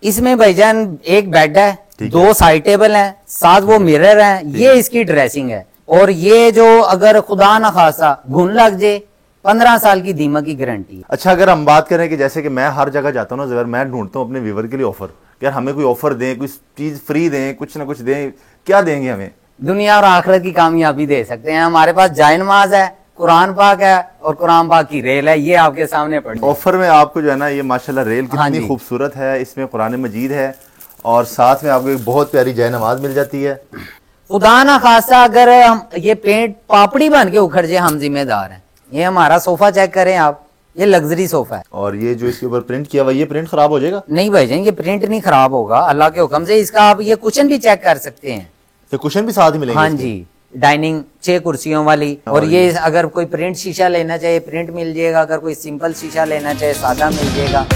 इसमें भाईजान एक बेड है, दो साइड टेबल हैं, साथ वो मिरर हैं, ये इसकी ड्रेसिंग है। और ये जो अगर खुदा न खासा घुन लग जाए 15 साल की दीमक की गारंटी है। अच्छा, अगर हम बात करें कि जैसे कि मैं हर जगह जाता हूँ ना ज़ुबैर, मैं ढूंढता हूँ अपने व्यूवर के लिए ऑफर, यार हमें कोई ऑफर दें, कुछ चीज फ्री दें, कुछ ना कुछ दें, क्या देंगे हमें? दुनिया और आखिरत की कामयाबी दे सकते हैं। हमारे पास जाए नमाज है, कुरान पाक है और कुरान पाक की रेल है, ये आपके सामने पड़ी। ऑफर में आपको जो है ना ये माशाल्लाह रेल कितनी खूबसूरत है, इसमें कुरान मजीद है और साथ में आपको एक बहुत प्यारी जय नमाज मिल जाती है। खुदा ना खासा अगर हम ये पेंट पापड़ी बन के उखड़ जाए, हम जिम्मेदार हैं। ये हमारा सोफा चेक करें आप, ये लग्जरी सोफा है। और ये जो इसके ऊपर प्रिंट किया हुआ, ये प्रिंट खराब हो जाएगा? नहीं भाईजान, ये प्रिंट नहीं खराब होगा अल्लाह के हुक्म से। इसका आप ये कुशन भी चेक कर सकते हैं, तो कुशन भी साथ ही मिलेंगे? हाँ जी, डाइनिंग 6 कुर्सियों वाली। और ये अगर कोई प्रिंट शीशा लेना चाहे प्रिंट मिल जाएगा, अगर कोई सिंपल शीशा लेना चाहे सादा मिल जाएगा।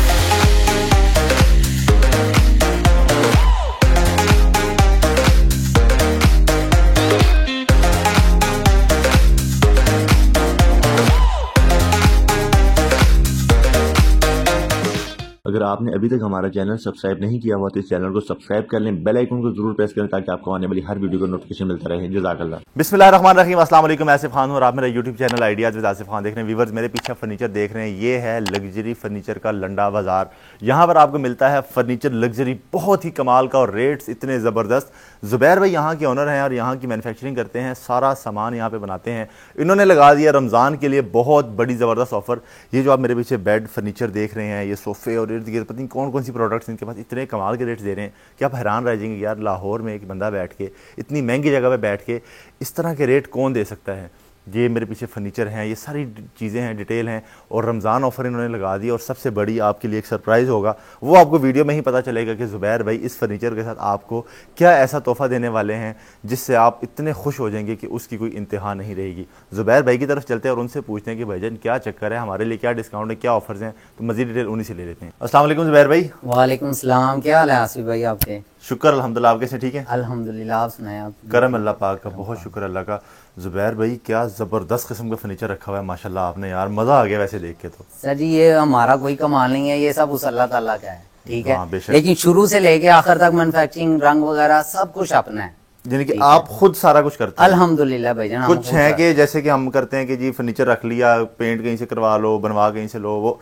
अगर आपने अभी तक हमारा चैनल सब्सक्राइब नहीं किया हुआ तो इस चैनल को सब्सक्राइब कर लें, बेल आइकन को जरूर प्रेस करें ताकि आपको आने वाली हर वीडियो का नोटिफिकेशन मिलता रहे। जज़ाकल्लाह। बिस्मिल्लाहिर्रहमानिर्रहीम, अस्सलाम वालेकुम। आसिफ खान और आप मेरा YouTube channel ideas with Asif Khan देख रहे हैं। व्यूअर्स, मेरे पीछे फर्नीचर देख रहे हैं, ये है लग्जरी फर्नीचर का लंडा बाजार। यहाँ पर आपको मिलता है फर्नीचर लग्जरी, बहुत ही कमाल का और रेट्स इतने ज़बरदस्त। ज़ुबैर भाई यहाँ के ओनर हैं और यहाँ की मैन्युफैक्चरिंग करते हैं, सारा सामान यहाँ पे बनाते हैं। इन्होंने लगा दिया रमज़ान के लिए बहुत बड़ी ज़बरदस्त ऑफर। ये जो आप मेरे पीछे बेड फर्नीचर देख रहे हैं, ये सोफे और इर्द गिर्द पता नहीं कौन कौन सी प्रोडक्ट्स इनके पास इतने कमाल के रेट्स दे रहे हैं कि आप हैरान रह जाएंगे, यार लाहौर में एक बंदा बैठ के इतनी महंगी जगह पे बैठ के इस तरह के रेट कौन दे सकता है। ये मेरे पीछे फर्नीचर हैं, ये सारी चीज़ें हैं, डिटेल हैं और रमज़ान ऑफ़र इन्होंने लगा दी। और सबसे बड़ी आपके लिए एक सरप्राइज़ होगा, वो आपको वीडियो में ही पता चलेगा कि ज़ुबैर भाई इस फर्नीचर के साथ आपको क्या ऐसा तोहफ़ा देने वाले हैं जिससे आप इतने खुश हो जाएंगे कि उसकी कोई इंतहा नहीं रहेगी। ज़ुबैर भाई की तरफ चलते हैं और उनसे पूछते हैं कि भाईजान क्या चक्कर है, हमारे लिए क्या डिस्काउंट है, क्या ऑफर्स हैं, तो मज़ीद डिटेल उन्हीं से ले लेते हैं। अस्सलाम वालेकुम ज़ुबैर भाई। वालेकुम सलाम, क्या हाल है आसिफ भाई आपके? शुक्र अल्हम्दुलिल्लाह, आप कैसे? ठीक है अल्हम्दुलिल्लाह, आप सुनाएं? आप? करम अल्लाह पाक का, बहुत शुक्र अल्लाह का। ज़ुबैर भाई क्या ज़बरदस्त किस्म का फर्नीचर रखा हुआ है माशाल्लाह आपने, यार मज़ा आ गया वैसे देख के। तो सर जी, ये हमारा कोई कमाल नहीं है, ये सब उस अल्लाह ताला का है, ठीक है। लेकिन शुरू से लेके आखिर तक मैन्युफैक्चरिंग, रंग वगैरह सब कुछ अपना है, यानी कि आप खुद सारा कुछ करते हैं? अल्हम्दुलिल्लाह भाईजान। कुछ है कि जैसे कि हम करते हैं कि जी फर्नीचर रख लिया, पेंट कहीं से करवा लो, बनवा कहीं से लो,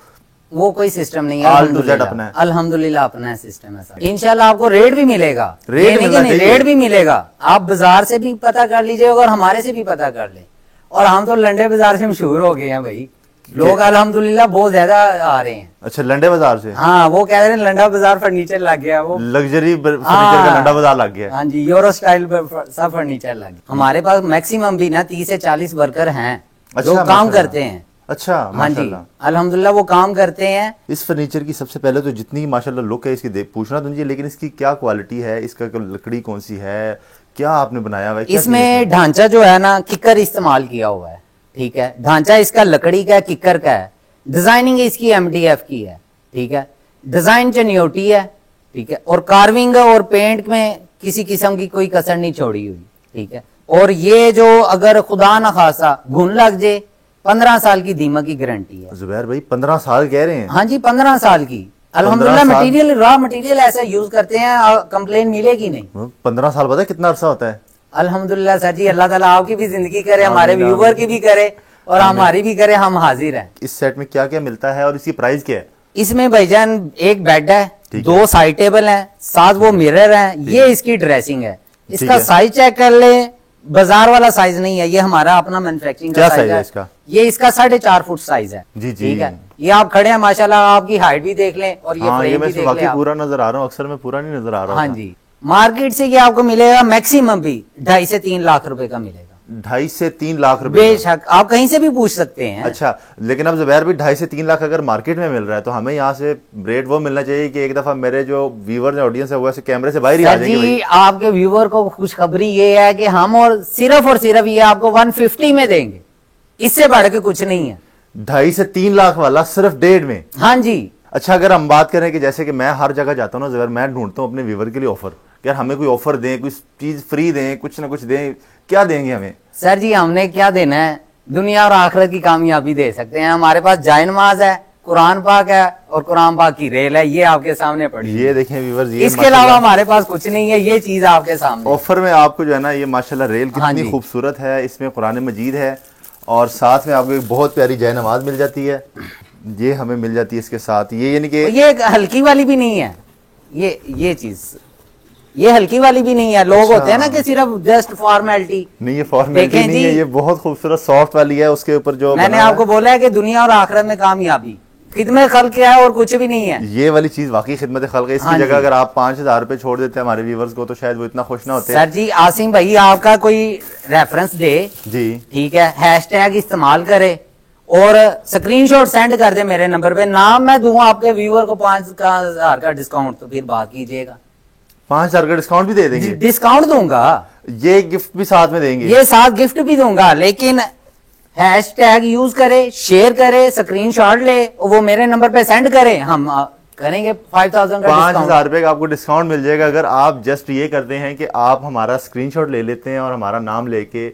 वो कोई सिस्टम नहीं है। अल्हम्दुलिल्लाह अपना है सिस्टम है। इंशाल्लाह आपको रेट भी मिलेगा, रेट भी मिलेगा। आप बाजार से भी पता कर लीजिएगा और हमारे से भी पता कर ले। और हम तो लंडे बाजार से मशहूर हो गए हैं भाई, लोग अल्हम्दुलिल्लाह बहुत ज्यादा आ रहे हैं। अच्छा, लंडे बाजार से? हाँ, वो कह रहे हैं लंडा बाजार फर्नीचर लग गया, वो लग्जरी फर्नीचर का लंडा बाजार लग गया। हाँ जी, यूरो स्टाइल सब फर्नीचर लग गया। हमारे पास मैक्सिमम भी ना 30 से 40 वर्कर हैं जो काम करते हैं। अच्छा, हाँ जी, अल्हम्दुलिल्लाह वो काम करते हैं। इस फर्नीचर की सबसे पहले तो जितनी माशाल्लाह लुक है इसकी पूछना तो नहीं, लेकिन इसकी क्या क्वालिटी है, इसका लकड़ी कौन सी है, क्या आपने बनाया हुआ है? इसमें ढांचा जो है ना किक्कर इस्तेमाल किया हुआ है, ठीक है। ढांचा इसका लकड़ी का है, किक्कर का है। डिजाइनिंग इसकी MDF की है, ठीक है। डिजाइन चनियोटी है, ठीक है। और कार्विंग और पेंट में किसी किस्म की कोई कसर नहीं छोड़ी हुई, ठीक है। और ये जो अगर खुदा न खासा घुन लग जाए 15 साल की दीमक की गारंटी है। ज़ुबैर भाई 15 साल कह रहे हैं? हाँ जी, 15 साल की। अल्हम्दुलिल्लाह मटेरियल, रॉ मटेरियल ऐसा यूज करते हैं, कंप्लेन मिलेगी नहीं। 15 साल पता है कितना अरसा होता है? अल्हम्दुलिल्लाह सर जी, अल्लाह ताला आपकी भी जिंदगी करे, हमारे व्यूवर की भी करे और हमारी भी करे, हम हाजिर हैं। इस सेट में क्या क्या मिलता है और इसकी प्राइस क्या है? इसमें भाईजान एक बेड है, दो साइड टेबल हैं, साथ वो मिरर हैं, ये इसकी ड्रेसिंग है। इसका साइज चेक कर ले, बाजार वाला साइज नहीं है, ये हमारा अपना मैन्युफैक्चरिंग का साइज है इसका। ये इसका 4.5 फुट साइज है, ठीक है। ये आप खड़े हैं माशाल्लाह, आपकी हाइट भी देख लें और ये फ्रेम भी देख लें। पूरा नजर आ रहा हूँ, अक्सर में पूरा नहीं नजर आ रहा। हाँ जी, मार्केट से ये आपको मिलेगा मैक्सिमम भी 2.5 से 3 लाख रुपए का मिलेगा। 2.5 से 3 लाख रुपए? बेशक, आप कहीं से भी पूछ सकते हैं। अच्छा, लेकिन अब ज़ुबैर भी 2.5 से 3 लाख अगर मार्केट में मिल रहा है तो हमें यहाँ से रेट वो मिलना चाहिए कि एक दफा मेरे जो व्यूअर ऑडियंस है वो ऐसे कैमरे से बाहर ही आ जाएंगे। आपके व्यूअर को खुशखबरी ये है कि हम और सिर्फ ये आपको 150 में देंगे, इससे बढ़ के कुछ नहीं है। 2.5 से 3 लाख वाला सिर्फ 1.5 में? हाँ जी। अच्छा, अगर हम बात करें कि जैसे कि मैं हर जगह जाता हूँ ना ज़ुबैर, मैं ढूंढता हूँ अपने व्यूअर के लिए ऑफर, यार हमें कोई ऑफर दें, कुछ चीज फ्री दें, कुछ ना कुछ दें, क्या देंगे हमें? सर जी, हमने क्या देना है, दुनिया और आखिरत की कामयाबी दे सकते हैं। हमारे पास जाए नमाज है, कुरान पाक है और कुरान पाक की रेल है, ये आपके सामने पड़ी है। ये देखें व्यूअर्स, ये इसके अलावा हमारे पास कुछ नहीं है, ये चीज आपके सामने। ऑफर में आपको जो है ना ये माशाल्लाह रेल हाँ कितनी जी। खूबसूरत है, इसमें कुरान मजीद है और साथ में आपको एक बहुत प्यारी जय नमाज मिल जाती है, ये हमें मिल जाती है इसके साथ। ये यानी कि ये हल्की वाली भी नहीं है, ये चीज ये हल्की वाली भी नहीं है। लोग अच्छा। होते हैं ना कि सिर्फ जस्ट फॉर्मेलिटी। नहीं, ये फॉर्मेलिटी देखें नहीं जी। है, ये बहुत खूबसूरत सॉफ्ट वाली है, उसके ऊपर जो मैंने बना है। आपको बोला है कि दुनिया और आखिरत में कामयाबी खिदमत खल्क क्या है और कुछ भी नहीं है। ये वाली चीज वाकई खिदमत खल्क है। इसकी हाँ जगह जी। अगर आप 5,000 रुपए छोड़ देते हैं हमारे व्यूवर्स को तो शायद वो इतना खुश ना होते। सर जी आसिम भाई आपका कोई रेफरेंस दे, जी ठीक है, हैशटैग इस्तेमाल करे और स्क्रीनशॉट सेंड कर दे मेरे नंबर पे, नाम मैं दूंगा आपके व्यूअर को 5,000 का डिस्काउंट, तो फिर बात कीजिएगा। 5,000 का डिस्काउंट भी दे देंगे, डिस्काउंट दूंगा, ये गिफ्ट भी साथ में देंगे। ये साथ गिफ्ट भी दूंगा, लेकिन हैशटैग यूज करे, शेयर करे, स्क्रीनशॉट ले, वो मेरे नंबर पे सेंड करे, हम करेंगे 5,000 का 5,000 रुपए का आपको डिस्काउंट मिल जाएगा अगर आप जस्ट ये करते हैं कि आप हमारा स्क्रीनशॉट ले लेते हैं और हमारा नाम लेके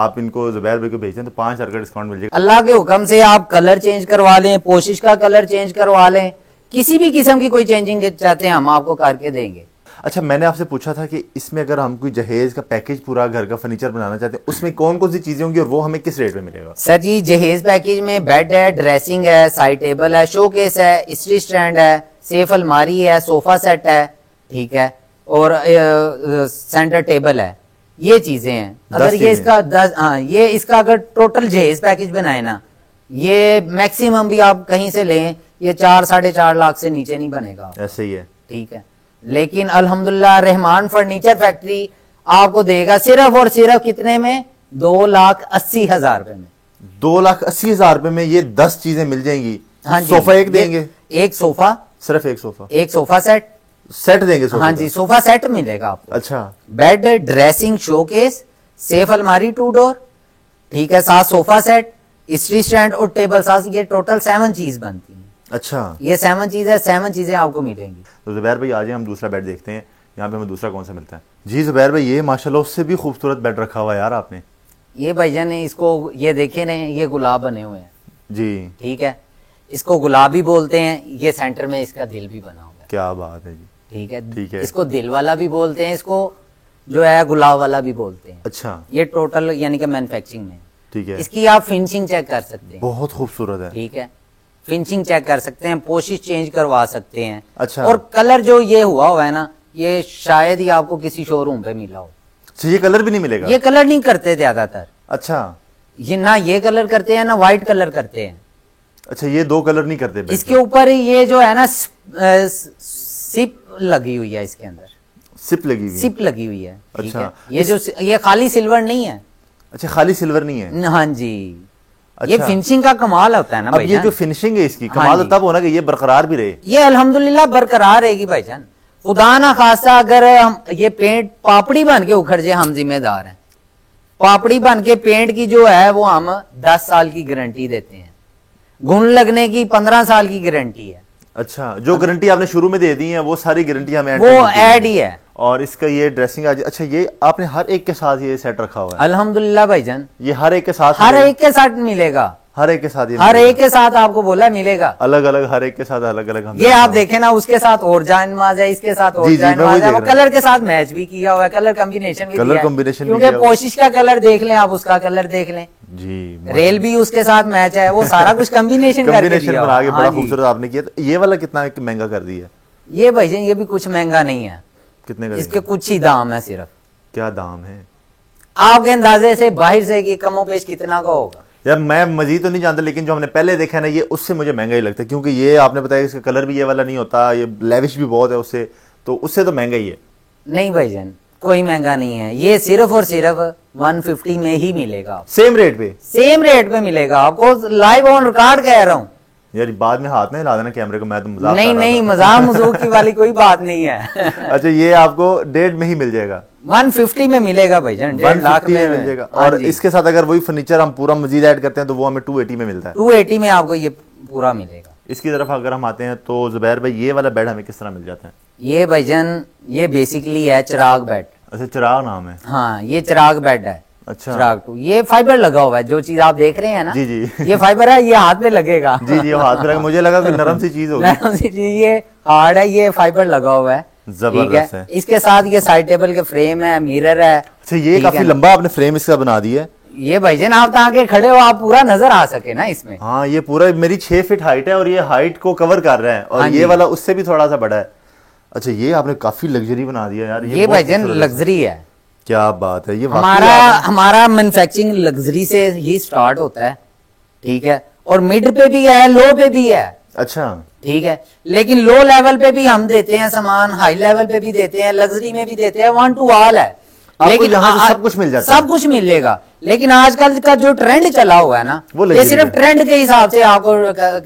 आप इनको जुबैर भाई को भेजते हैं तो 5,000 का डिस्काउंट मिल जाएगा। अल्लाह के हुक्म से आप कलर चेंज करवा लें, पोशिश का कलर चेंज करवा लें, किसी भी किस्म की कोई चेंजिंग चाहते हैं हम आपको करके देंगे। अच्छा, मैंने आपसे पूछा था कि इसमें अगर हम कोई जहेज का पैकेज पूरा घर का फर्नीचर बनाना चाहते हैं उसमें कौन कौन सी चीजें होंगी और वो हमें किस रेट में मिलेगा? सर जी जहेज पैकेज में बेड है, ड्रेसिंग है, साइड टेबल है, शोकेस है, स्ट्री स्टैंड है, सेफ अलमारी है, सोफा सेट है, ठीक है, और सेंटर टेबल है, ये चीजें हैं। अगर ये इसका 10 ये इसका अगर टोटल जहेज पैकेज बनाए ना, ये मैक्सिमम भी आप कहीं से लें ये 4-4.5 लाख से नीचे नहीं बनेगा। ऐसे ही है, ठीक है, लेकिन अल्हम्दुलिल्लाह रहमान फर्नीचर फैक्ट्री आपको देगा सिर्फ और सिर्फ कितने में, 2,80,000 रुपए में। 2,80,000 रुपए में ये 10 चीजें मिल जाएंगी। हाँ जी, सोफा एक देंगे, एक सोफा, सिर्फ एक सोफा, एक सोफा सेट, सेट देंगे सोफा हाँ का? जी सोफा सेट मिलेगा आपको। अच्छा, बेड, ड्रेसिंग, शोकेस, सेफ अलमारी 2 डोर, ठीक है, 7 सोफा सेट, स्ट्री स्टैंड और टेबल, साथ ये टोटल 7 चीज बनती है। अच्छा, ये 7 चीज है, 7 चीजें आपको मिलेंगी। तो जुबैर भाई आज हम दूसरा बेड देखते हैं, यहाँ पे हमें दूसरा कौन सा मिलता है। जी जुबैर भाई, ये माशाल्लाह उससे भी खूबसूरत बेड रखा हुआ है यार आपने। ये भाईजान ने इसको ये देखे ने, ये गुलाब बने हुए हैं जी, ठीक है, इसको गुलाबी बोलते हैं, ये सेंटर में इसका दिल भी बना हुआ है, क्या बात है जी। ठीक है, ठीक है। इसको दिल वाला भी बोलते हैं, इसको जो है गुलाब वाला भी बोलते हैं। अच्छा, ये टोटल यानी कि मैन्युफैक्चरिंग में, ठीक है, इसकी आप फिनिशिंग चेक कर सकते हैं, बहुत खूबसूरत है। ठीक है, फिनिशिंग चेक कर सकते हैं, पोशिश चेंज करवा सकते हैं। अच्छा, और कलर जो ये हुआ है ना, ये शायद ही आपको किसी शोरूम पे मिला हो। अच्छा, ये कलर भी नहीं मिलेगा? ये कलर नहीं करते ज्यादातर, अच्छा ये ना ये कलर करते हैं ना व्हाइट कलर करते हैं। अच्छा, ये 2 कलर नहीं करते बेड इसके ऊपर ये जो है ना सिप लगी हुई है, इसके अंदर सिप लगी हुई है। सिप लगी हुई है, ठीक अच्छा, है, ये जो ये खाली सिल्वर नहीं है। अच्छा, खाली सिल्वर नहीं है। हाँ जी, ये अच्छा। फिनिशिंग का कमाल होता है ना अब ये भाईजान। जो फिनिशिंग है इसकी हाँ कमाल जी। तब होना कि ये बरकरार भी रहे। ये अल्हम्दुलिल्लाह बरकरार रहेगी भाईजान। खुदा ना खासा अगर हम ये पेंट पापड़ी बन के उखड़ जाए, हम जिम्मेदार हैं। पापड़ी बन के पेंट की जो है वो हम 10 साल की गारंटी देते हैं, घुन लगने की 15 साल की गारंटी है। अच्छा, जो गारंटी आपने शुरू में दे दी है वो सारी गारंटी हमें वो ऐड ही है। और इसका ये ड्रेसिंग आज, अच्छा ये आपने हर एक के साथ ये सेट रखा हुआ है? अल्हम्दुलिल्लाह भाईजान, ये हर एक के साथ, हर एक के साथ मिलेगा, हर एक के साथ ये हर मिलेगा? एक के साथ आपको बोला मिलेगा, अलग अलग, हर एक के साथ अलग अलग। हम ये आप देखें ना, उसके साथ और जायनमाज है, इसके साथ और जी, जी, मैं जायनमाज वही है, वो देख रहा कलर के साथ मैच भी किया हुआ है, कलर कॉम्बिनेशन भी कलर किया है। combination भी क्योंकि किया हुआ है। कोशिश का कलर देख लें आप, उसका कलर देख लें, जी, रेल भी उसके साथ मैच है, वो सारा कुछ कॉम्बिनेशन करके कॉम्बिनेशन दिया बना हुआ के है। बड़ा हाँ जी। खूबसूरत आपने किया। तो ये वाला कितना महंगा कर दिया? ये भाईजान ये भी कुछ महंगा नहीं है, कितने का? इसके कुछ ही दाम है सिर्फ। क्या दाम है आपके अंदाजे से बाहर से कि कमो पेश कितना का होगा? यार? मैं मजीद तो नहीं जानता, लेकिन जो हमने पहले देखा है ना, ये उससे मुझे महंगा ही लगता है, क्योंकि ये आपने बताया इसका कलर भी ये वाला नहीं होता, ये लेविश भी बहुत है उससे, तो उससे तो महंगा ही है। नहीं भाईजान कोई महंगा नहीं है, ये सिर्फ और सिर्फ 150 में ही मिलेगा, सेम रेट पे? सेम रेट पे मिलेगा आपको, लाइव ऑन रिकॉर्ड कह रहा हूँ। यार बाद में हाथ में हिला देना कैमरे को, मैं तो मजाक नहीं कर रहा नहीं, था। मजाक मजूक की वाली कोई बात नहीं है। अच्छा, ये आपको 1.5 में ही मिल जाएगा? 150 में मिलेगा भाईजान, 1.5 लाख 150 में मिल जाएगा। और इसके साथ अगर वही फर्नीचर हम पूरा मजीद ऐड करते हैं तो वो हमें 280 में मिलता है। 280 में आपको ये पूरा मिलेगा। इसकी तरफ अगर हम आते हैं तो जुबैर भाई, ये वाला बेड हमें किस तरह मिल जाता है? ये भाईजान ये बेसिकली है चिराग बेड। अच्छा, चिराग नाम है। हाँ ये चिराग बेड है, अच्छा। चिराग 2 ये फाइबर लगा हुआ है, जो चीज आप देख रहे हैं ना जी जी ये फाइबर है, ये हाथ में लगेगा। जी जी हाथ में लगा, मुझे लगा कि नरम सी चीज होगी। नरम सी चीज, ये हार्ड है, ये फाइबर लगा हुआ है। जबरदस्त है। इसके साथ ये साइड टेबल के फ्रेम है, मिरर है। अच्छा ये काफी लंबा आपने फ्रेम इसका बना दिया है। ये भाईजान आप आके खड़े हो, आप पूरा नजर आ सके ना इसमें। हाँ ये पूरा मेरी 6 फीट हाइट है और ये हाइट को कवर कर रहा है, और ये वाला उससे भी थोड़ा सा बड़ा है। अच्छा ये आपने काफी लग्जरी बना दिया यार। ये भाईजान लग्जरी है। क्या बात है, ये हमारा मैन्युफैक्चरिंग लग्जरी से ही स्टार्ट होता है, ठीक है, और मिड पे भी है, लो पे भी है। अच्छा ठीक है, लेकिन लो लेवल पे भी हम देते हैं सामान, हाई लेवल पे भी देते हैं, लग्जरी में भी देते हैं, 1 to all है। लेकिन यहाँ से सब कुछ मिल जाता है, सब कुछ मिलेगा। लेकिन आजकल का जो ट्रेंड चला हुआ है ना, ये सिर्फ ट्रेंड के हिसाब से आपको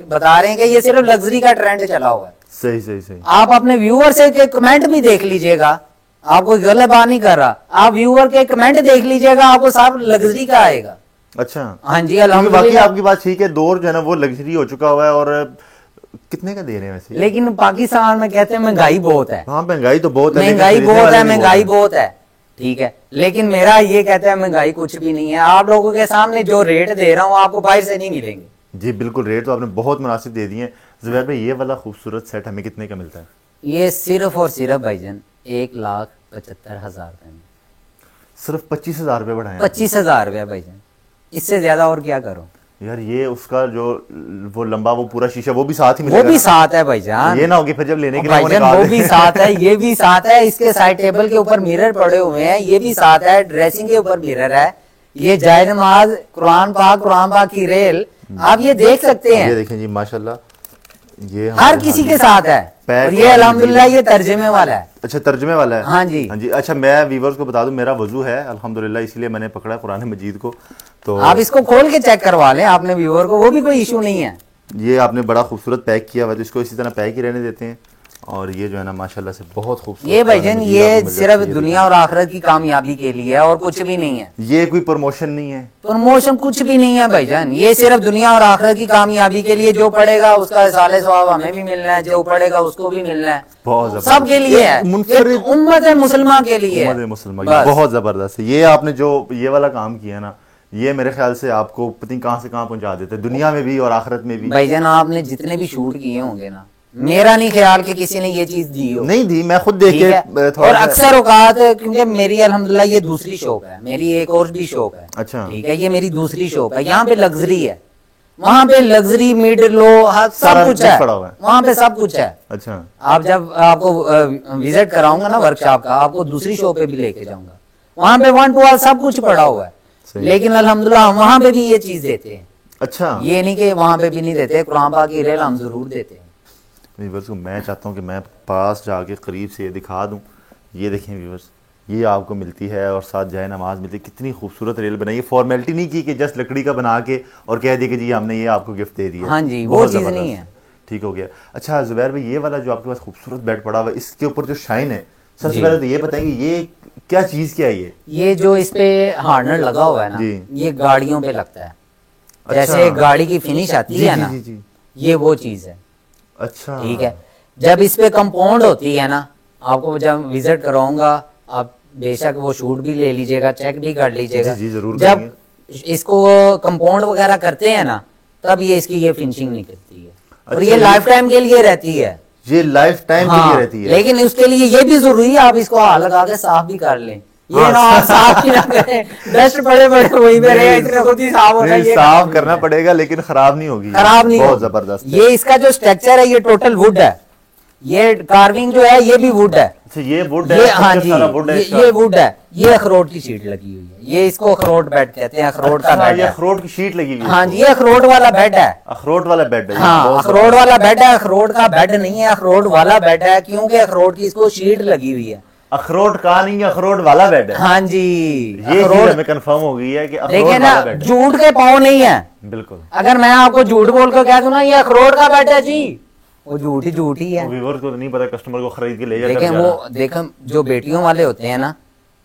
बता रहे हैं कि ये सिर्फ लग्जरी का ट्रेंड चला हुआ है। सही सही सही। आप अपने व्यूअर से के कमेंट भी देख लीजिएगा, आपको गलत बात नहीं कर रहा, आप व्यूअर के कमेंट देख लीजिएगा, आपको सब लग्जरी का आएगा। अच्छा हाँ जी, बाकी आपकी बात ठीक है, दौर जो है ना वो लग्जरी हो चुका हुआ है। और कितने का दे रहे हैं वैसे? लेकिन पाकिस्तान में कहते हैं महंगाई बहुत है। हाँ महंगाई तो बहुत है, महंगाई बहुत है, महंगाई बहुत है, ठीक है। लेकिन मेरा ये कहता है महंगाई कुछ भी नहीं है। आप लोगों के सामने जो रेट दे रहा हूँ आपको बाहर से नहीं मिलेंगे। जी बिल्कुल, रेट तो आपने बहुत मुनासिब दे दिए हैं। जुबैर भाई ये वाला खूबसूरत सेट हमें कितने का मिलता है? ये सिर्फ और सिर्फ भाईजान 1,75,000 रुपए में। सिर्फ 25,000 रुपए बढ़ाए? 25,000 रुपया भाईजान, इससे ज्यादा और क्या करो यार। ये उसका जो वो लंबा वो पूरा शीशा वो भी साथ ही मिलेगा? वो भी साथ है भाईजान। ये ना होगी फिर जब लेने के भाईजान वो भी साथ है, ये भी साथ है। इसके साइड टेबल के ऊपर मिरर पड़े हुए हैं, ये भी साथ है। ड्रेसिंग के ऊपर मिरर है। ये जाय नमाज, कुरान पाक की रेल आप ये देख सकते हैं। ये देखें जी माशाल्लाह, ये हर किसी के साथ है। और ये अल्हम्दुलिल्लाह ये तर्जुमे वाला है। अच्छा तर्जुमे वाला है? हाँ जी हाँ जी। अच्छा मैं व्यूअर्स को बता दूं, मेरा वजू है अल्हम्दुलिल्लाह, इसलिए मैंने पकड़ा कुरान मजीद को। तो आप इसको खोल के चेक करवा लें आपने व्यूअर को, वो भी कोई इशू नहीं है। ये आपने बड़ा खूबसूरत पैक किया हुआ है, इसको इसी तरह पैक ही रहने देते हैं। और ये जो है ना माशाल्लाह से बहुत खूबसूरत। ये भाईजान ये सिर्फ दुनिया और आखिरत की कामयाबी के लिए है और कुछ भी नहीं है। ये कोई प्रमोशन नहीं है? प्रमोशन कुछ भी नहीं है भाईजान, ये सिर्फ दुनिया और आखिरत की कामयाबी के लिए। जो पढ़ेगा उसका साले सवाब हमें भी मिलना है, जो पढ़ेगा उसको भी मिलना है, बहुत सबके लिए है। उम्मत है मुसलमान के लिए, बहुत जबरदस्त है। ये आपने जो ये वाला काम किया ना, ये मेरे ख्याल से आपको पता कहां से कहां पहुंचा देते हैं, दुनिया में भी और आखिरत में भी। भाईजान आपने जितने भी शूट किए होंगे ना, मेरा नहीं ख्याल कि किसी ने ये चीज दी हो। नहीं दी, मैं खुद देख के थोड़ा। और अक्सर औकात क्योंकि मेरी अल्हम्दुलिल्लाह ये दूसरी शॉप है, मेरी एक और भी शॉप है। अच्छा ठीक है, ये मेरी दूसरी शॉप है। यहाँ पे लग्जरी है, वहाँ पे लग्जरी मिड लो सब कुछ है, वहाँ पे सब कुछ है। अच्छा आप जब आपको विजिट कराऊंगा ना वर्कशॉप का, आपको दूसरी शॉप पे भी लेके जाऊंगा, वहाँ पे 1 to all सब कुछ पड़ा हुआ है। लेकिन अल्हम्दुलिल्लाह हम वहाँ पे भी ये चीज देते हैं। अच्छा ये नहीं कि वहाँ पे भी नहीं देते, कुरान पाक की रेल हम जरूर देते हैं। व्यूअर्स को मैं चाहता हूँ कि मैं पास जाके करीब से ये दिखा दूँ। ये देखें व्यूअर्स, ये आपको मिलती है और साथ जाए नमाज मिलती है। कितनी खूबसूरत रेल बनाई है, फॉर्मेलिटी नहीं की कि जस्ट लकड़ी का बना के और कह दिया कि जी हमने ये आपको गिफ्ट दे दिया। हाँ जी, वो चीज़ नहीं है। ठीक हो गया। अच्छा जुबैर भाई ये वाला जो आपके पास खूबसूरत बेड पड़ा हुआ है, इसके ऊपर जो शाइन है, सबसे पहले तो ये बताएंगे ये क्या चीज क्या है? ये जो इस पे हार्नर लगा हुआ है ना, ये गाड़ियों पे लगता है। जैसे गाड़ी की फिनिश आती है ना, ये वो चीज है। अच्छा ठीक है, जब इस पे कंपाउंड होती है ना, आपको जब विजिट कराऊंगा आप बेशक वो शूट भी ले लीजिएगा, चेक भी कर लीजिएगा। जी जरूर। जब इसको कंपाउंड वगैरह करते हैं ना, तब ये इसकी ये फिनिशिंग निकलती है। और ये लाइफ टाइम के लिए रहती है, ये लाइफ टाइम के लिए रहती है। लेकिन उसके लिए ये भी जरूरी है आप इसको हाथ लगा के साफ भी कर लें। ये ना आप साफ ही ना करें, डस्ट बड़े वहीं पे रहे, इतने खुद ही साफ होता है। साफ करना पड़ेगा लेकिन खराब नहीं होगी, खराब नहीं। बहुत जबरदस्त। ये इसका जो स्ट्रक्चर है ये टोटल वुड है, ये कार्विंग जो है ये भी वुड है। अच्छा ये वुड है? हाँ जी ये वुड है। ये अखरोट की शीट लगी हुई है, ये इसको अखरोट बेड कहते हैं। अखरोट का बेड है, अखरोट की शीट लगी हुई है। हाँ जी, ये अखरोट वाला बेड है। अखरोट वाला बेड है? हाँ अखरोट वाला बेड है, अखरोट का बेड नहीं है, अखरोट वाला बेड है, क्योंकि अखरोट की इसको शीट लगी हुई है। अखरोट का नहीं, अखरोट वाला बेड है। हाँ जी, ये चीज हमें कंफर्म हो गई है कि अखरोट वाला बेड है। झूठ के पाँव नहीं है। बिल्कुल, अगर मैं आपको झूठ बोल कर कह दूं ना ये अखरोट का बेड है जी, वो झूठ ही है। व्यूअर को नहीं पता, कस्टमर को खरीद के ले जाए। देखें जो बेटियों वाले होते हैं ना,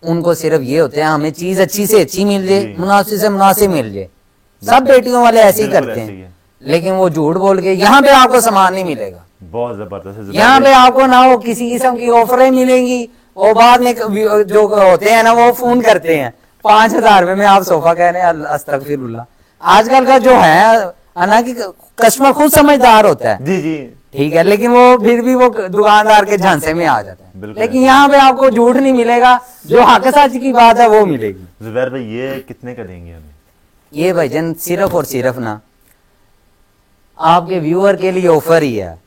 उनको सिर्फ ये होते हैं हमें चीज अच्छी से अच्छी मिल जाए, मुनासिब से मुनासिब मिल जाए। सब बेटियों वाले ऐसे ही करते हैं, लेकिन वो झूठ बोल के यहाँ पे आपको सामान नहीं मिलेगा। बहुत जबरदस्त। यहाँ पे आपको ना वो किसी किस्म की ऑफरें मिलेंगी, और बाद में जो होते हैं ना वो फोन करते हैं, 5,000 में आप सोफा कह रहे हैं, अस्तगफिरुल्लाह। आजकल का जो है ना कि कस्टमर खुद समझदार होता है, जी जी, ठीक है, लेकिन वो फिर भी वो दुकानदार के झांसे में आ जाता है। लेकिन यहाँ पे आपको झूठ नहीं मिलेगा, जो हक सच की बात है वो मिलेगी। जुबैर भाई ये कितने का देंगे हमें? ये भाईजान सिर्फ और सिर्फ ना आपके व्यूअर के लिए ऑफर ही है,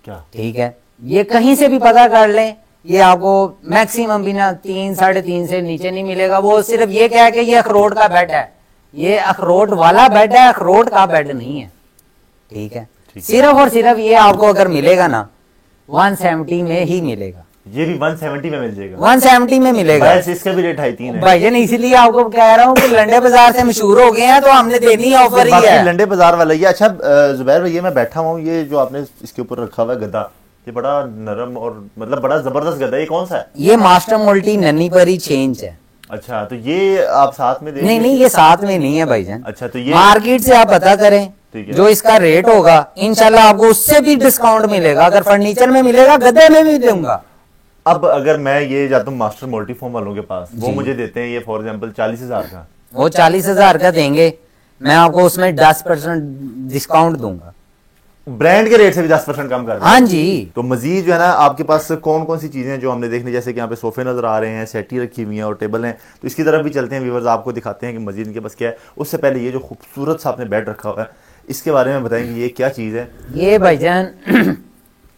क्या? ठीक है, ये कहीं से भी पता कर लें, ये आपको मैक्सिमम भी ना 3, 3.5 से नीचे नहीं मिलेगा। वो सिर्फ ये कह के ये अखरोट का बेड है, ये अखरोट वाला बेड है, अखरोट का बेड नहीं है, ठीक है। सिर्फ और सिर्फ ये आपको अगर मिलेगा ना 170 में ही मिलेगा। ये भी 170 में मिल जाएगा? 170 में मिलेगा। इसका भी रेट 2.5 है भाईजान, इसीलिए आपको कह रहा हूँ कि लंडे बाजार से मशहूर हो गए हैं, तो हमने देनी ऑफर ही है। लंडे बाजार वाला ये। अच्छा जुबैर भाई, ये मैं बैठा हुआ हूँ, ये जो आपने इसके ऊपर रखा हुआ है गद्दा, ये बड़ा नरम और मतलब बड़ा जबरदस्त गद्दा, ये कौन सा है? ये मास्टर मोल्टी नन्ही परी चेंज है। अच्छा, तो ये आप साथ में देंगे? नहीं, ये साथ में नहीं है भाईजान। अच्छा, तो ये मार्केट से आप पता करें, जो इसका रेट होगा इंशाल्लाह आपको उससे भी डिस्काउंट मिलेगा। अगर फर्नीचर में मिलेगा, गद्दे में भी दूंगा। अब अगर मैं ये जाता हूँ मास्टर मोल्टी फॉर्म वालों के पास, वो मुझे देते हैं ये फॉर एग्जांपल 40,000 का, वो 40,000 का देंगे, मैं आपको उसमें 10% डिस्काउंट दूंगा, ब्रांड के रेट से भी 10% कम कर। हाँ जी। तो मजीद जो है ना आपके पास कौन कौन सी चीजें जो हमने देखनी, जैसे कि यहाँ पे सोफे नजर आ रहे हैं, सेटी रखी हुई है और टेबल हैं, तो इसकी तरफ भी चलते हैं व्यूअर्स, आपको दिखाते हैं कि मजीद इनके पास क्या है। उससे पहले ये जो खूबसूरत सा आपने बेड रखा हुआ है, इसके बारे में बताएंगे ये क्या चीज है? ये भाईजान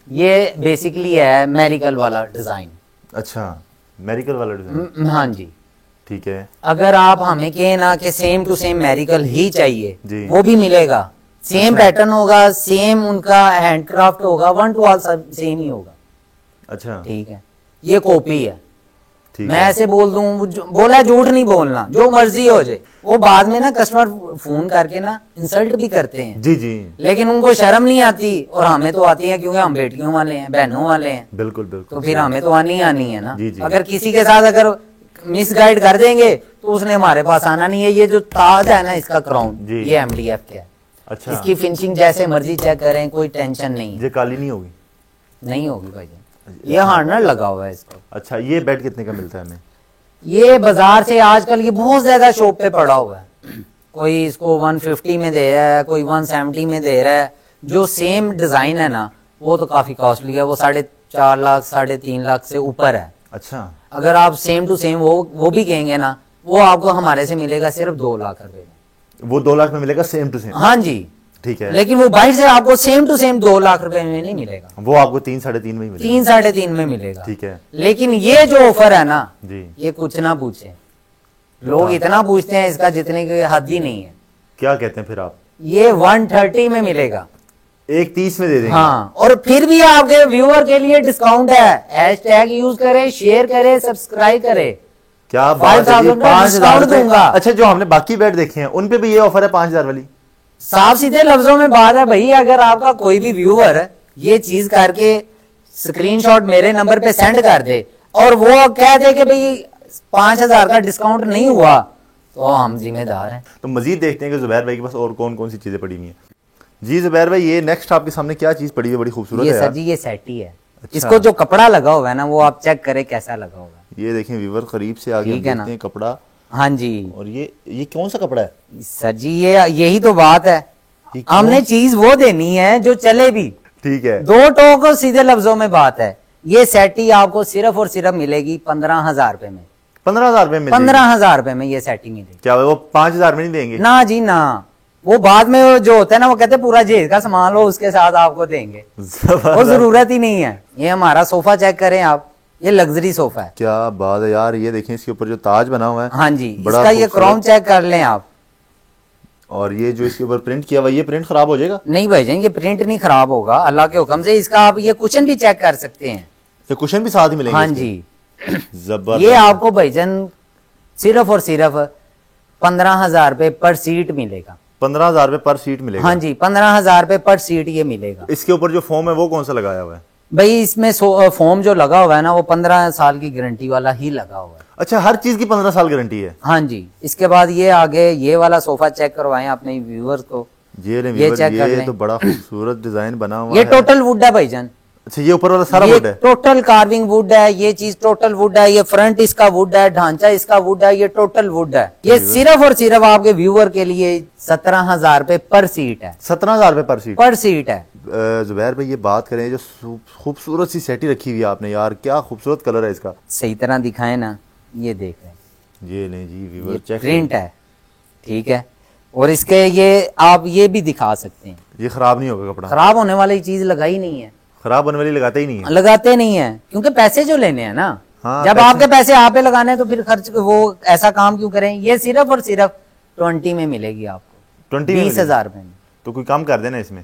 ये बेसिकली है मेरिकल वाला डिजाइन। अच्छा, मेरिकल वाला डिजाइन? हाँ जी, ठीक है। अगर आप हमें कहें ना कि सेम टू सेम मेरिकल ही चाहिए, वो भी मिलेगा। सेम पैटर्न होगा, सेम उनका हैंडक्राफ्ट होगा, 1 to ऑल सेम ही होगा। अच्छा, ठीक है, ये कॉपी है। ठीक मैं है। ऐसे बोल दूं, बोला झूठ नहीं बोलना, जो मर्जी हो जाए। वो बाद में ना कस्टमर फोन करके ना इंसल्ट भी करते हैं, जी जी, लेकिन उनको शर्म नहीं आती, और हमें तो आती है, क्योंकि हम बेटियों वाले हैं, बहनों वाले हैं। बिल्कुल बिल्कुल। तो फिर हमें तो आनी है ना। जी, जी। अगर किसी के साथ अगर मिसगाइड कर देंगे तो उसने हमारे पास आना नहीं है। ये जो ताज है ना इसका क्राउन, ये MDF का है। अच्छा, इसकी फिनिशिंग जैसे मर्जी चेक करें, कोई टेंशन नहीं, ये काली नहीं होगी? नहीं होगी भाई। ये हार्डनर लगा हुआ है इसको। अच्छा, ये बेड कितने का मिलता है हमें? ये बाजार से आजकल ये बहुत ज्यादा शॉप पे पड़ा हुआ है, कोई इसको 150 में दे रहा है, कोई 170 में दे रहा है। जो सेम डिजाइन है ना वो तो काफी कॉस्टली है, वो 4.5 लाख 3.5 लाख से ऊपर है। अच्छा, अगर आप सेम टू सेम वो भी कहेंगे ना, वो आपको हमारे से मिलेगा सिर्फ 2 लाख रुपए में। वो 2 लाख में मिलेगा सेम टू सेम? हाँ जी, ठीक है। लेकिन वो बाहर से आपको सेम टू सेम 2 लाख रुपए में नहीं मिलेगा, वो आपको 3 साढ़े 3 में ही मिलेगा? 3 साढ़े 3 में मिलेगा। ठीक है। लेकिन ये जो ऑफर है ना जी, ये कुछ ना पूछे, लोग इतना पूछते हैं इसका जितने की हद ही नहीं है। क्या कहते हैं फिर आप? ये 130 में मिलेगा, 130 में दे देंगे? हाँ, और फिर भी आपके व्यूअर के लिए डिस्काउंट है। हैशटैग यूज करें, शेयर करें, सब्सक्राइब करें। क्या बात है, 5,000 दूंगा। अच्छा, जो हमने बाकी बेड देखे हैं उन पे भी ये ऑफर है 5,000 वाली? साफ सीधे लफ्जों में बात है भाई, अगर आपका कोई भी व्यूअर ये चीज करके स्क्रीनशॉट मेरे नंबर पे सेंड कर दे और वो कह दे कि भाई 5,000 का डिस्काउंट नहीं हुआ, तो हम जिम्मेदार हैं। तो मजीद देखते हैं कि जुबैर भाई के पास और कौन कौन सी चीजें पड़ी हुई हैं। जी जुबैर भाई, ये नेक्स्ट आपके सामने क्या चीज पड़ी है, बड़ी खूबसूरत है? ये सर जी ये सेटी है। इसको जो कपड़ा लगा हुआ है ना वो आप चेक करें कैसा लगा होगा। ये देखें व्यूअर, करीब से आगे देखते हैं कपड़ा। हाँ जी। और ये कौन सा कपड़ा है सर जी? यही तो बात है, हमने चीज वो देनी है जो चले भी। ठीक है, 2 टोक सीधे लफ्जों में बात है। ये सेटी आपको सिर्फ और सिर्फ मिलेगी 15,000 रुपए में। 15,000 रुपए में? 15,000 रुपए में ये सेटिंग मिलेगी। क्या वो 5,000 में नहीं देंगे? ना जी ना, वो बाद में जो होता है ना वो कहते हैं पूरा जेज का सामान लो उसके साथ आपको देंगे, वो जरूरत ही नहीं है। ये हमारा सोफा चेक करें आप, ये लग्जरी सोफा है। क्या बात है यार, ये देखें इसके ऊपर जो ताज बना हुआ है। हाँ जी, इसका ये क्राउन चेक कर लें आप। और ये जो इसके ऊपर प्रिंट किया हुआ, ये प्रिंट खराब हो जाएगा? नहीं भाईजान, ये प्रिंट नहीं खराब होगा अल्लाह के हुक्म से। इसका आप ये कुशन भी चेक कर सकते हैं, ये कुशन भी साथ ही मिलेंगे? हाँ जी। जबरदस्त। ये आपको भाईजान सिर्फ और सिर्फ 15,000 रुपए पर सीट मिलेगा। 15,000 रुपए पर सीट मिलेगा? हाँ जी, 15,000 रुपए पर सीट ये मिलेगा। इसके ऊपर जो फोम है वो कौन सा लगाया हुआ है? भाई इसमें फोम जो लगा हुआ है ना वो 15 साल की गारंटी वाला ही लगा हुआ है। अच्छा, हर चीज की 15 साल गारंटी है? हाँ जी। इसके बाद ये आगे ये वाला सोफा चेक करवाएं अपने व्यूअर्स को। ये चेक कर ये लें। तो बड़ा खूबसूरत डिजाइन बना हुआ ये है। टोटल वुड है भाईजान, अच्छा, ये ऊपर वाला सारा ये वुड है? टोटल कार्विंग वुड है, ये चीज टोटल वुड है, ये फ्रंट इसका वुड है, ढांचा इसका वुड है, ये टोटल वुड है। ये सिर्फ और सिर्फ आपके व्यूअर के लिए 17,000 रुपए पर सीट है। 17,000 रुपए पर सीट? पर सीट है। जुबैर भाई, ये बात करें जो खूबसूरत सी सेटी रखी हुई है आपने, यार क्या खूबसूरत कलर है इसका। सही तरह दिखाए ना, ये देख रहे हैं, ये नहीं जी व्यूअर, चेक प्रिंट है, ठीक है। और इसके ये आप ये भी दिखा सकते हैं, ये खराब नहीं होगा कपड़ा? खराब होने वाली चीज लगाई नहीं है, खराब होने वाली लगाते ही नहीं है? लगाते नहीं है, क्योंकि पैसे जो लेने हैं ना, हाँ, जब आपके पैसे आप पे लगाने हैं तो फिर खर्च वो ऐसा काम क्यों करें। ये सिर्फ और सिर्फ 20 में मिलेगी आपको, 20,000 रुपए में। तो कोई कम कर देना इसमें?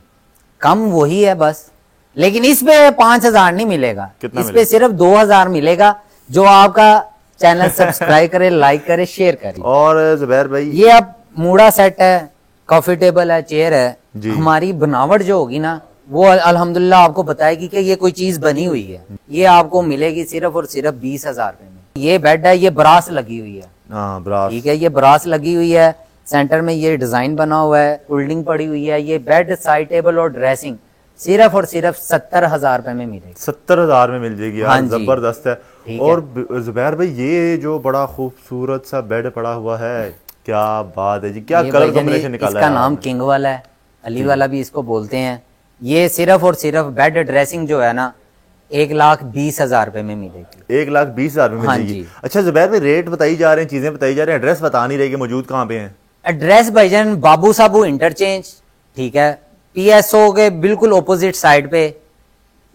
कम वही है बस, लेकिन इस पे 5,000 नहीं मिलेगा, कितना इस पे सिर्फ 2,000 मिलेगा, जो आपका चैनल सब्सक्राइब करे, लाइक करे, शेयर करे। और जुबैर भाई, ये अब मूड़ा सेट है, कॉफी टेबल है, चेयर है, जी। हमारी बनावट जो होगी ना वो अल्हम्दुलिल्लाह आपको बताएगी कि ये कोई चीज बनी हुई है। ये आपको मिलेगी सिर्फ और सिर्फ 20,000 रुपए में। ये बेड है, ये ब्रास लगी हुई है, हाँ ब्रास, ठीक है, ये ब्रास लगी हुई है, सेंटर में ये डिजाइन बना हुआ है, फोल्डिंग पड़ी हुई है। ये बेड, साइड टेबल और ड्रेसिंग सिर्फ और सिर्फ 70,000 रुपए में मिलेगी। 70,000 में मिल जाएगी यार, हाँ जी, जबरदस्त है। ठीक और जुबैर भाई, ये जो बड़ा खूबसूरत सा बेड पड़ा हुआ है, क्या बात है जी, क्या ये कलर भाईजान कॉम्बिनेशन निकाला इसका है नाम आपने। किंग वाला है, अली वाला भी इसको बोलते हैं। ये सिर्फ और सिर्फ बेड ड्रेसिंग जो है ना 1,20,000 रुपए में मिलेगी। 1,20,000 में मिल हाँ जाएगी। जी। अच्छा जुबैर भाई, रेट बताई जा रहे हैं, चीजें बताई जा रहे हैं, एड्रेस बता नहीं रहे कि मौजूद कहाँ पे हैं? एड्रेस भाईजान बाबू साबू इंटरचेंज, ठीक है, PSO के बिल्कुल ऑपोजिट साइड पे,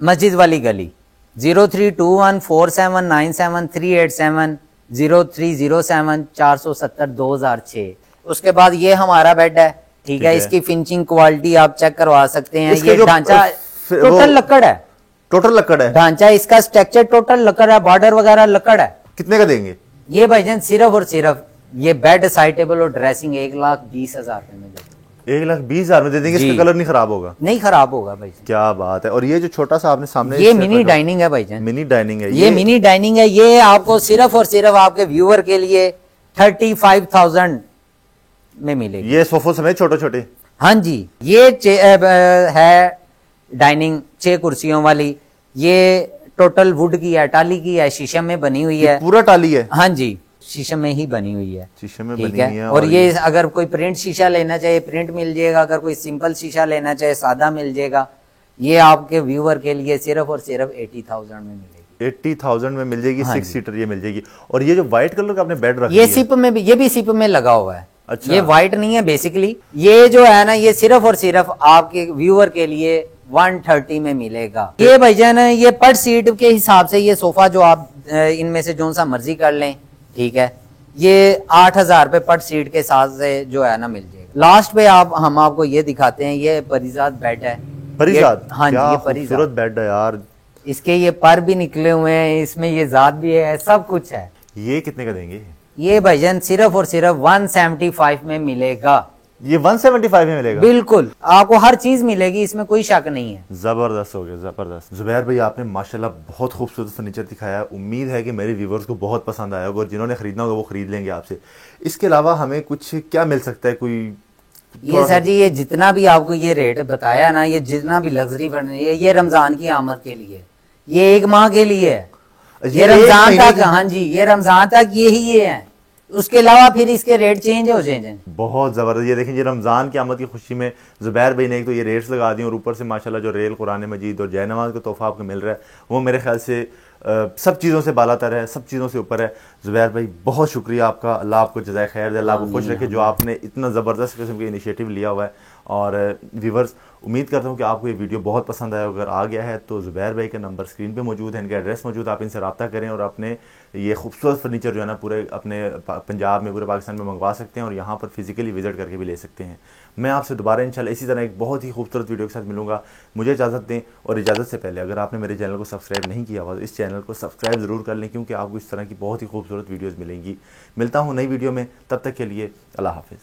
मस्जिद वाली गली। 0321479738703007 470 उसके बाद ये हमारा बेड है, ठीक है। इसकी फिनिशिंग क्वालिटी आप चेक करवा सकते हैं। इसके ये जो ढांचा टोटल लकड़ है, टोटल लकड़ है? ढांचा इसका स्ट्रक्चर टोटल लकड़ है, बॉर्डर वगैरह लकड़ है। कितने का देंगे ये भाईजान सिर्फ और सिर्फ ये बेड, साइड टेबल और ड्रेसिंग 1,20,000 रुपए में देंगे। 1,20,000 में दे देंगे? इसका कलर नहीं खराब होगा? नहीं खराब होगा भाई। क्या बात है। और ये जो छोटा सा आपने सामने, ये मिनी डाइनिंग है भाईजान, मिनी डाइनिंग है, ये मिनी डाइनिंग है। ये आपको सिर्फ और सिर्फ आपके व्यूअर के लिए 35,000 में मिलेगी। ये सोफो समेत छोटे छोटे? हाँ जी, ये है डाइनिंग 6 कुर्सियों वाली। ये टोटल वुड की है, टाली की है, शीशम में बनी हुई है। पूरा टाली है? हाँ जी, शीशम में ही बनी हुई है, शीशे में ठीक बनी हुई है। और ये अगर कोई प्रिंट शीशा लेना चाहे प्रिंट मिल जाएगा, अगर कोई सिंपल शीशा लेना चाहे सादा मिल जाएगा। ये आपके व्यूअर के लिए सिर्फ और सिर्फ 80,000 में मिलेगी। 80,000 में मिल जाएगी। हाँ 6 सीटर ये मिल जाएगी। और ये जो व्हाइट कलर का आपने बेड रखा ये सिप में भी, ये भी सिप में लगा हुआ है। अच्छा। ये व्हाइट नहीं है बेसिकली, ये जो है ना ये सिर्फ और सिर्फ आपके व्यूअर के लिए 130 में मिलेगा। ये भाईजान ये पर सीट के हिसाब से ये सोफा जो आप इनमें से जो सा मर्जी कर लें, ठीक है, ये 8,000 रुपए पर सीट के साथ से जो है ना मिल जाएगा। लास्ट पे हम आपको ये दिखाते हैं, ये परिजात बेड है। परिजात? हाँ जी, ये परिजात खूबसूरत बेड है यार। इसके ये पर भी निकले हुए हैं, इसमें ये जात भी है, सब कुछ है। ये कितने का देंगे? ये भाईजान सिर्फ और सिर्फ 175 में मिलेगा। ये 175 में मिलेगा? बिल्कुल, आपको हर चीज मिलेगी, इसमें कोई शक नहीं है। जबरदस्त हो गया, जबरदस्त। जुबैर भाई, आपने माशाल्लाह बहुत खूबसूरत फर्नीचर दिखाया। उम्मीद है कि मेरे व्यूवर्स को बहुत पसंद आया होगा और जिन्होंने खरीदना होगा वो खरीद लेंगे आपसे। इसके अलावा हमें कुछ क्या मिल सकता है? कोई ये सर जी, ये जितना भी आपको ये रेट बताया ना, ये जितना भी लग्जरी बन रही है, ये रमजान की आमद के लिए, ये 1 माह के लिए है। ये रमजान तक, हाँ जी, ये रमजान तक यही है, उसके अलावा फिर इसके रेट चेंज हो जाएंगे। बहुत जबरदस्त। ये देखें, ये रमजान की आमद की खुशी में जुबैर भाई ने एक तो ये रेट्स लगा दी और ऊपर से माशाल्लाह जो रेल कुरान मजीद और जयनमाज का तोहफा आपको मिल रहा है वो मेरे ख्याल से सब चीज़ों से बालातर है, सब चीज़ों से ऊपर है। जुबैर भाई, बहुत शुक्रिया आपका। अल्लाह आपको जज़ाए खैर दे, अल्लाह आपको खुश रखे जो आपने इतना ज़बरदस्त किस्म का इनिशिएटिव लिया हुआ है। और व्यूवर्स, उम्मीद करता हूँ कि आपको ये वीडियो बहुत पसंद आया। अगर आ गया है तो जुबैर भाई का नंबर स्क्रीन पे मौजूद है, इनका एड्रेस मौजूद, आप इनसे रब्ता करें और अपने ये खूबसूरत फर्नीचर जो है ना पूरे अपने पंजाब में, पूरे पाकिस्तान में मंगवा सकते हैं और यहाँ पर फिजिकली विजिट करके भी ले सकते हैं। मैं आपसे दोबारा इंशाल्लाह इसी तरह एक बहुत ही खूबसूरत वीडियो के साथ मिलूंगा। मुझे इजाज़त दें। और इजाज़त से पहले अगर आपने मेरे चैनल को सब्सक्राइब नहीं किया हुआ तो इस चैनल को सब्सक्राइब ज़रूर कर लें, क्योंकि आपको इस तरह की बहुत ही खूबसूरत वीडियोज़ मिलेंगी। मिलता हूँ नई वीडियो में, तब तक के लिए अल्लाह हाफिज़।